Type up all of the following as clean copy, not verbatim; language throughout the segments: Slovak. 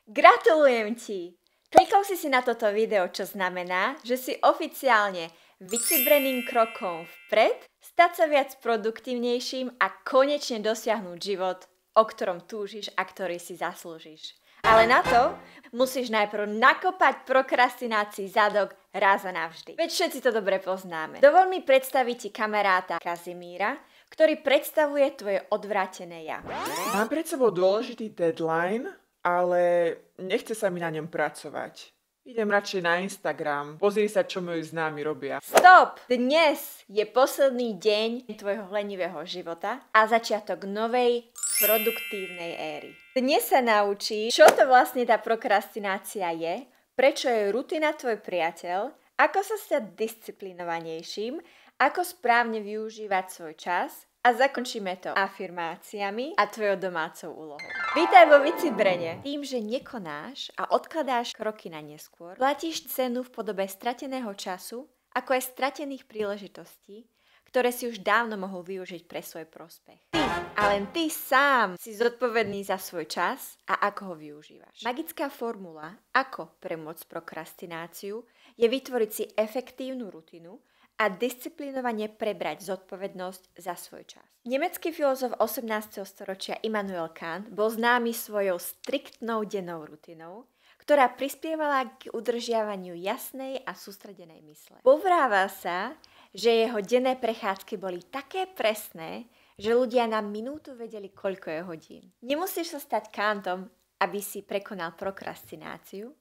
Gratulujem ti! Klikol si na toto video, čo znamená, že si oficiálne vycibreným krokom vpred, stať sa viac produktívnejším a konečne dosiahnuť život, o ktorom túžiš a ktorý si zaslúžiš. Ale na to musíš najprv nakopať prokrastinácii zadok raz a navždy. Veď všetci to dobre poznáme. Dovol mi predstaviť ti kamaráta Kazimíra, ktorý predstavuje tvoje odvrátené ja. Mám pred sebou dôležitý deadline, ale nechce sa mi na ňom pracovať. Idem radšej na Instagram, pozri sa, čo moji známi robia. Stop! Dnes je posledný deň tvojho lenivého života a začiatok novej produktívnej éry. Dnes sa naučíš, čo to vlastne tá prokrastinácia je, prečo je rutina tvoj priateľ, ako sa stať disciplinovanejším, ako správne využívať svoj čas a zakončíme to afirmáciami a tvojou domácou úlohou. Vítaj vo Vycibrene! Tým, že nekonáš a odkladáš kroky na neskôr, platíš cenu v podobe strateného času, ako aj stratených príležitostí, ktoré si už dávno mohol využiť pre svoj prospech. Ty, a len ty sám si zodpovedný za svoj čas a ako ho využívaš. Magická formula, ako premôcť prokrastináciu, je vytvoriť si efektívnu rutinu a disciplinovane prebrať zodpovednosť za svoj čas. Nemecký filozof 18. storočia Immanuel Kant bol známy svojou striktnou dennou rutinou, ktorá prispievala k udržiavaniu jasnej a sústredenej mysle. Povráva sa, že jeho denné prechádzky boli také presné, že ľudia na minútu vedeli, koľko je hodín. Nemusíš sa stať Kantom, aby si prekonal prokrastináciu,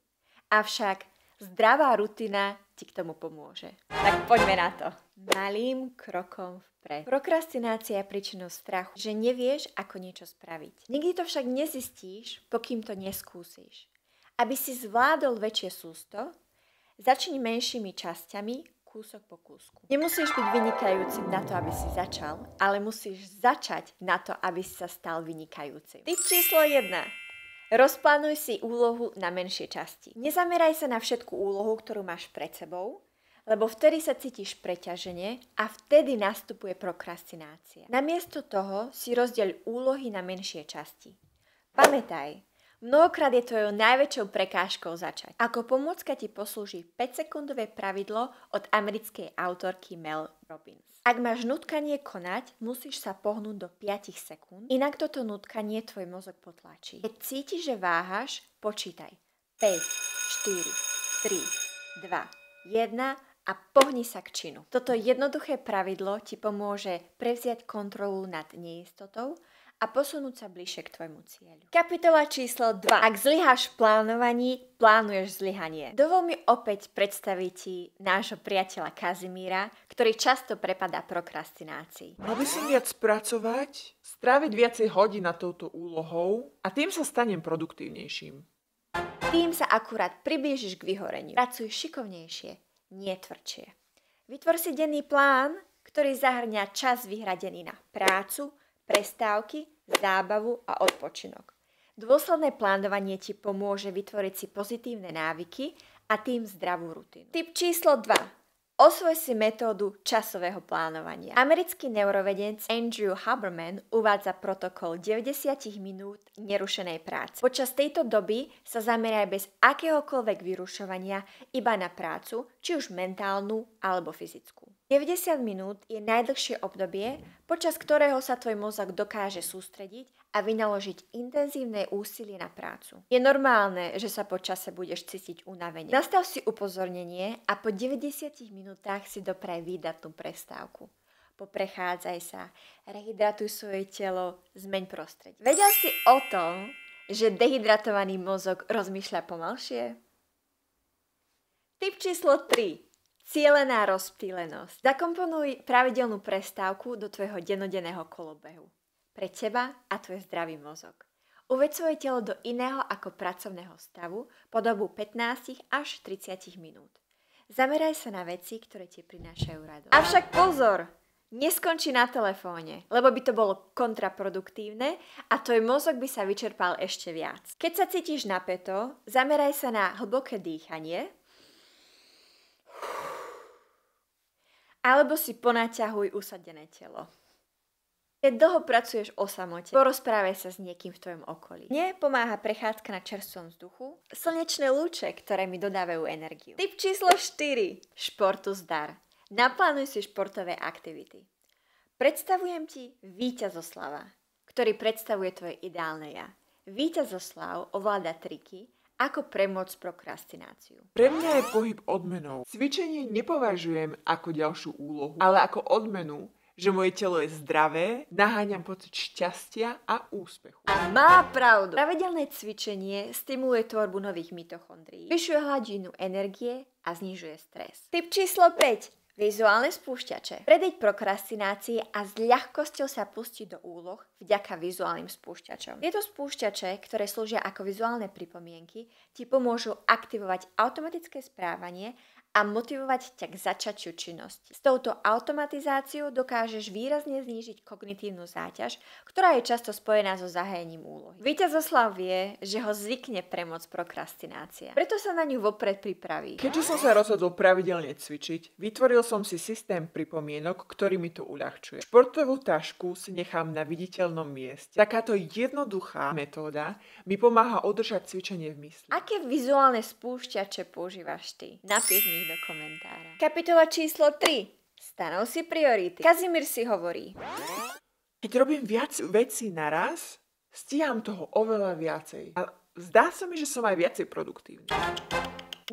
avšak zdravá rutina ti k tomu pomôže. Tak poďme na to. Malým krokom vpred. Prokrastinácia je príčinou strachu, že nevieš, ako niečo spraviť. Nikdy to však nezistíš, pokým to neskúsiš. Aby si zvládol väčšie sústo, začni menšími časťami, kúsok po kúsku. Nemusíš byť vynikajúcim na to, aby si začal, ale musíš začať na to, aby si sa stal vynikajúcim. Tip číslo 1. Rozplánuj si úlohu na menšie časti. Nezameraj sa na všetku úlohu, ktorú máš pred sebou, lebo vtedy sa cítiš preťažene a vtedy nastupuje prokrastinácia. Namiesto toho si rozdeľ úlohy na menšie časti. Pamätaj, mnohokrát je tvojou najväčšou prekážkou začať. Ako pomôcka ti poslúži 5-sekundové pravidlo od americkej autorky Mel Robbins. Ak máš nutkanie konať, musíš sa pohnúť do 5 sekúnd, inak toto nutkanie tvoj mozog potlačí. Keď cítiš, že váhaš, počítaj 5, 4, 3, 2, 1 a pohni sa k činu. Toto jednoduché pravidlo ti pomôže prevziať kontrolu nad neistotou a posunúť sa bližšie k tvojmu cieľu. Kapitola číslo 2. Ak zlyháš v plánovaní, plánuješ zlyhanie. Dovol mi opäť predstaviť ti nášho priateľa Kazimíra, ktorý často prepadá prokrastinácii. Mal by som viac pracovať, stráviť viacej hodín na touto úlohou a tým sa stanem produktívnejším. Tým sa akurát priblížiš k vyhoreniu. Pracuj šikovnejšie, nie tvrdšie. Vytvor si denný plán, ktorý zahrňa čas vyhradený na prácu, prestávky, zábavu a odpočinok. Dôsledné plánovanie ti pomôže vytvoriť si pozitívne návyky a tým zdravú rutinu. Tip číslo 2. Osvoj si metódu časového plánovania. Americký neurovedenec Andrew Huberman uvádza protokol 90 minút nerušenej práce. Počas tejto doby sa zameraj bez akéhokoľvek vyrušovania iba na prácu, či už mentálnu alebo fyzickú. 90 minút je najdlhšie obdobie, počas ktorého sa tvoj mozog dokáže sústrediť a vynaložiť intenzívne úsilie na prácu. Je normálne, že sa po čase budeš cítiť unavene. Nastav si upozornenie a po 90 minútach si dopraj výdatnú prestávku. Poprechádzaj sa, rehydratuj svoje telo, zmeň prostredie. Vedel si o tom, že dehydratovaný mozog rozmýšľa pomalšie? Tip číslo 3. Cielená rozptýlenosť. Zakomponuj pravidelnú prestávku do tvojho dennodenného kolobehu. Pre teba a tvoj zdravý mozog. Uveď svoje telo do iného ako pracovného stavu po dobu 15 až 30 minút. Zameraj sa na veci, ktoré ti prinášajú radosť. Avšak pozor! Neskonči na telefóne, lebo by to bolo kontraproduktívne a tvoj mozog by sa vyčerpal ešte viac. Keď sa cítiš napäto, zameraj sa na hlboké dýchanie, alebo si ponaťahuj usadené telo. Keď dlho pracuješ o samote, porozprávaj sa s niekým v tvojom okolí. Mne pomáha prechádzka na čerstvom vzduchu, slnečné lúče, ktoré mi dodávajú energiu. Tip číslo 4. Športu zdar. Naplánuj si športové aktivity. Predstavujem ti víťazoslava, ktorý predstavuje tvoje ideálne ja. Víťazoslav ovláda triky, ako premôcť prokrastináciu. Pre mňa je pohyb odmenou. Cvičenie nepovažujem ako ďalšiu úlohu, ale ako odmenu, že moje telo je zdravé, naháňam pocit šťastia a úspechu. A má pravdu. Pravidelné cvičenie stimuluje tvorbu nových mitochondrií, zvyšuje hladinu energie a znižuje stres. Tip číslo 5. Vizuálne spúšťače. Predejď prokrastinácii a s ľahkosťou sa pustiť do úloh vďaka vizuálnym spúšťačom. Tieto spúšťače, ktoré slúžia ako vizuálne pripomienky, ti pomôžu aktivovať automatické správanie a motivovať ťa k začatiu činnosti. S touto automatizáciou dokážeš výrazne znížiť kognitívnu záťaž, ktorá je často spojená so zahájením úlohy. Víťazoslav vie, že ho zvykne premôcť prokrastinácia. Preto sa na ňu vopred pripraví. Keďže som sa rozhodol pravidelne cvičiť, vytvoril som si systém pripomienok, ktorý mi to uľahčuje. Športovú tašku si nechám na viditeľnom mieste. Takáto jednoduchá metóda mi pomáha udržať cvičenie v mysli. Aké vizuálne spúšťače používaš ty? Napíš mi ich do komentára. Kapitola číslo 3. Stanov si priority. Kazimír si hovorí: Keď robím viac vecí naraz, stíham toho oveľa viacej. A zdá sa mi, že som aj viacej produktívny.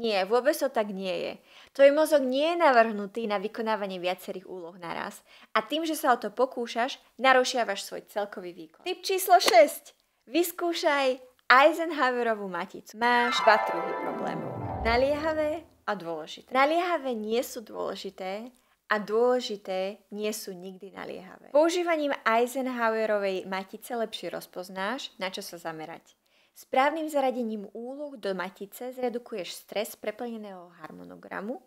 Nie, vôbec to tak nie je. Tvoj mozog nie je navrhnutý na vykonávanie viacerých úloh naraz a tým, že sa o to pokúšaš, narušiavaš svoj celkový výkon. Tip číslo 6. Vyskúšaj Eisenhowerovú maticu. Máš 2 druhy problémov. Naliehavé a dôležité. Naliehavé nie sú dôležité a dôležité nie sú nikdy naliehavé. Používaním Eisenhowerovej matice lepšie rozpoznáš, na čo sa zamerať. Správnym zaradením úloh do matice zredukuješ stres preplneného harmonogramu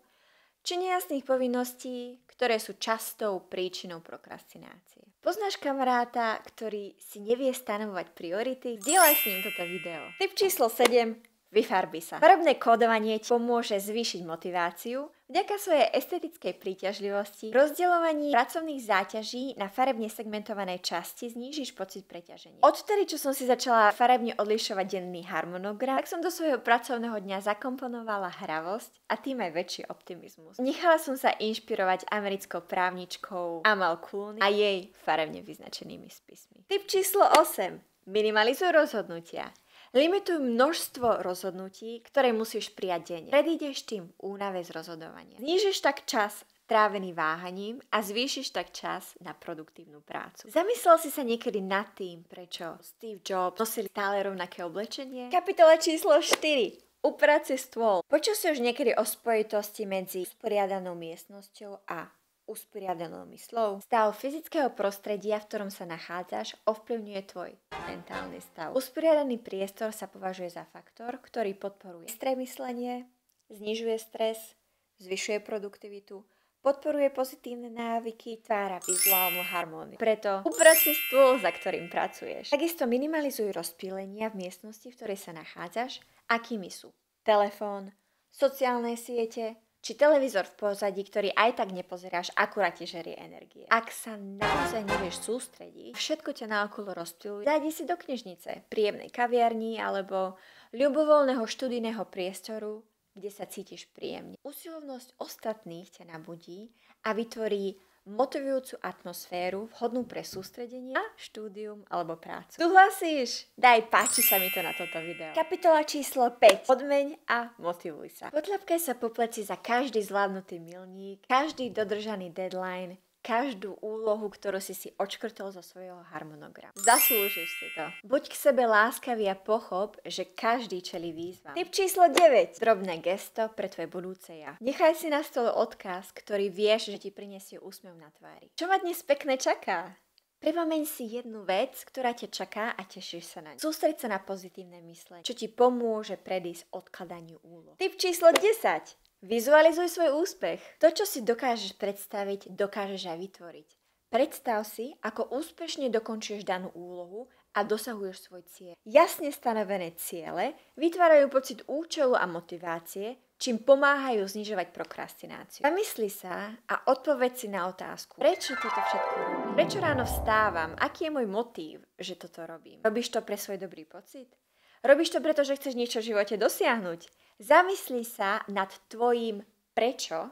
či nejasných povinností, ktoré sú častou príčinou prokrastinácie. Poznáš kamaráta, ktorý si nevie stanovovať priority? Zdieľaj s ním toto video. Tip číslo 7. Vyfarbi sa. Farebné kódovanie ti pomôže zvýšiť motiváciu vďaka svojej estetickej príťažlivosti. Rozdeľovaní pracovných záťaží na farebne segmentované časti znížiš pocit preťaženia. Odtedy, čo som si začala farebne odlišovať denný harmonogram, tak som do svojho pracovného dňa zakomponovala hravosť a tým aj väčší optimizmus. Nechala som sa inšpirovať americkou právničkou Amal Clooney a jej farebne vyznačenými spismi. Tip číslo 8. Minimalizuj rozhodnutia. Limituj množstvo rozhodnutí, ktoré musíš prijať denne. Predídeš tým únave z rozhodovania. Znížiš tak čas trávený váhaním a zvýšiš tak čas na produktívnu prácu. Zamyslel si sa niekedy nad tým, prečo Steve Jobs nosili stále rovnaké oblečenie? Kapitola číslo 4. Uprať si stôl. Počul si už niekedy o spojitosti medzi usporiadanou miestnosťou a usporiadanou myslou? Stav fyzického prostredia, v ktorom sa nachádzaš, ovplyvňuje tvoj mentálny stav. Usporiadaný priestor sa považuje za faktor, ktorý podporuje bystré myslenie, znižuje stres, zvyšuje produktivitu, podporuje pozitívne návyky, tvára vizuálnu harmóniu. Preto uprať si stôl, za ktorým pracuješ. Takisto minimalizuj rozptýlenia v miestnosti, v ktorej sa nachádzaš, akými sú telefón, sociálne siete, či televízor v pozadí, ktorý aj tak nepozeráš, akurát ti žerie energie. Ak sa naozaj nevieš sústrediť, všetko ťa naokolo rozptýluje, zájdi si do knižnice, príjemnej kaviarni alebo ľubovoľného študijného priestoru, kde sa cítiš príjemne. Usilovnosť ostatných ťa nabudí a vytvorí motivujúcu atmosféru vhodnú pre sústredenie a štúdium alebo prácu. Súhlasíš? Daj páči sa mi to na toto video. Kapitola číslo 5. Odmeň a motivuj sa. Potľapkaj sa po pleci za každý zvládnutý milník, každý dodržaný deadline, každú úlohu, ktorú si odškrtol zo svojho harmonogramu. Zaslúžiš si to. Buď k sebe láskavý a pochop, že každý čelí výzvam. Tip číslo 9. Drobné gesto pre tvoje budúce ja. Nechaj si na stole odkaz, ktorý vieš, že ti prinesie úsmev na tvári. Čo ma dnes pekné čaká? Pripomeň si jednu vec, ktorá ťa čaká a tešíš sa na ňu. Sústreď sa na pozitívne myslenie, čo ti pomôže predísť odkladaniu úloh. Tip číslo 10. Vizualizuj svoj úspech. To, čo si dokážeš predstaviť, dokážeš aj vytvoriť. Predstav si, ako úspešne dokončíš danú úlohu a dosahuješ svoj cieľ. Jasne stanovené ciele vytvárajú pocit účelu a motivácie, čím pomáhajú znižovať prokrastináciu. Zamysli sa a odpoveď si na otázku, prečo toto všetko robím? Prečo ráno vstávam? Aký je môj motív, že toto robím? Robíš to pre svoj dobrý pocit? Robíš to preto, že chceš niečo v živote dosiahnuť? Zamysli sa nad tvojím prečo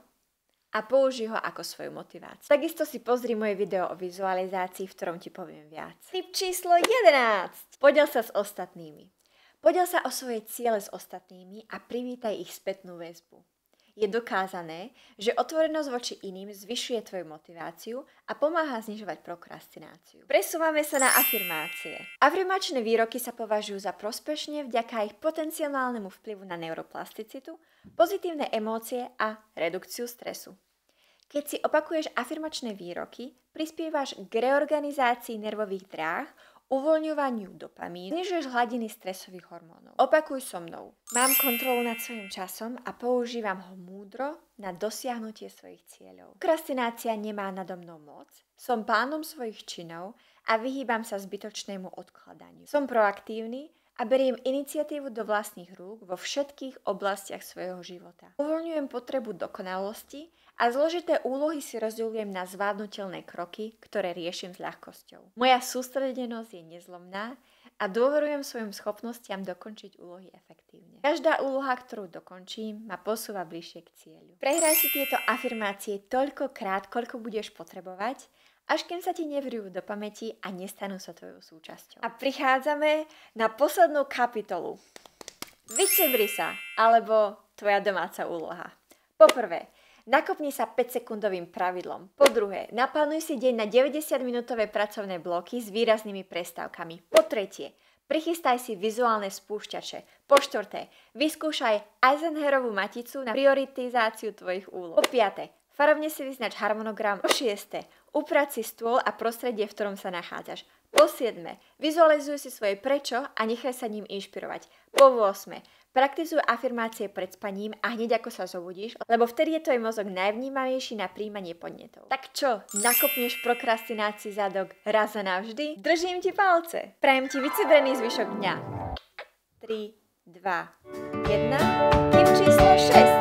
a použij ho ako svoju motiváciu. Takisto si pozri moje video o vizualizácii, v ktorom ti poviem viac. Tip číslo 11. Podiel sa s ostatnými. Podiel sa o svoje ciele s ostatnými a privítaj ich spätnú väzbu. Je dokázané, že otvorenosť voči iným zvyšuje tvoju motiváciu a pomáha znižovať prokrastináciu. Presúvame sa na afirmácie. Afirmačné výroky sa považujú za prospešne vďaka ich potenciálnemu vplyvu na neuroplasticitu, pozitívne emócie a redukciu stresu. Keď si opakuješ afirmačné výroky, prispievaš k reorganizácii nervových dráh, uvoľňovaniu dopamínu, znižuješ hladiny stresových hormónov. Opakuj so mnou. Mám kontrolu nad svojím časom a používam ho múdro na dosiahnutie svojich cieľov. Prokrastinácia nemá nado mnou moc, som pánom svojich činov a vyhýbam sa zbytočnému odkladaniu. Som proaktívny a beriem iniciatívu do vlastných rúk vo všetkých oblastiach svojho života. Uvoľňujem potrebu dokonalosti a zložité úlohy si rozdeľujem na zvládnutelné kroky, ktoré riešim s ľahkosťou. Moja sústredenosť je nezlomná a dôverujem svojim schopnostiam dokončiť úlohy efektívne. Každá úloha, ktorú dokončím, ma posúva bližšie k cieľu. Prehraj si tieto afirmácie toľkokrát, koľko budeš potrebovať, až kým sa ti nevrijú do pamäti a nestanú sa tvojou súčasťou. A prichádzame na poslednú kapitolu. Vycibri sa, alebo tvoja domáca úloha. Poprvé, nakopni sa 5-sekundovým pravidlom. Po druhé, naplánuj si deň na 90-minútové pracovné bloky s výraznými prestávkami. Po tretie, prichystaj si vizuálne spúšťače. Po štvrté, vyskúšaj Eisenhowerovú maticu na prioritizáciu tvojich úloh. Po piate, farebne si vyznač harmonogram. Po šieste, uprať si stôl a prostredie, v ktorom sa nachádzaš. Po 7. Vizualizuj si svoje prečo a nechaj sa ním inšpirovať. Po 8. Praktizuj afirmácie pred spaním a hneď ako sa zobudíš, lebo vtedy je tvoj mozog najvnímavejší na príjmanie podnetov. Tak čo, nakopneš prokrastinácii zadok raz a navždy? Držím ti palce. Prajem ti vycibrený zvyšok dňa. 3, 2, 1. Tip číslo 6.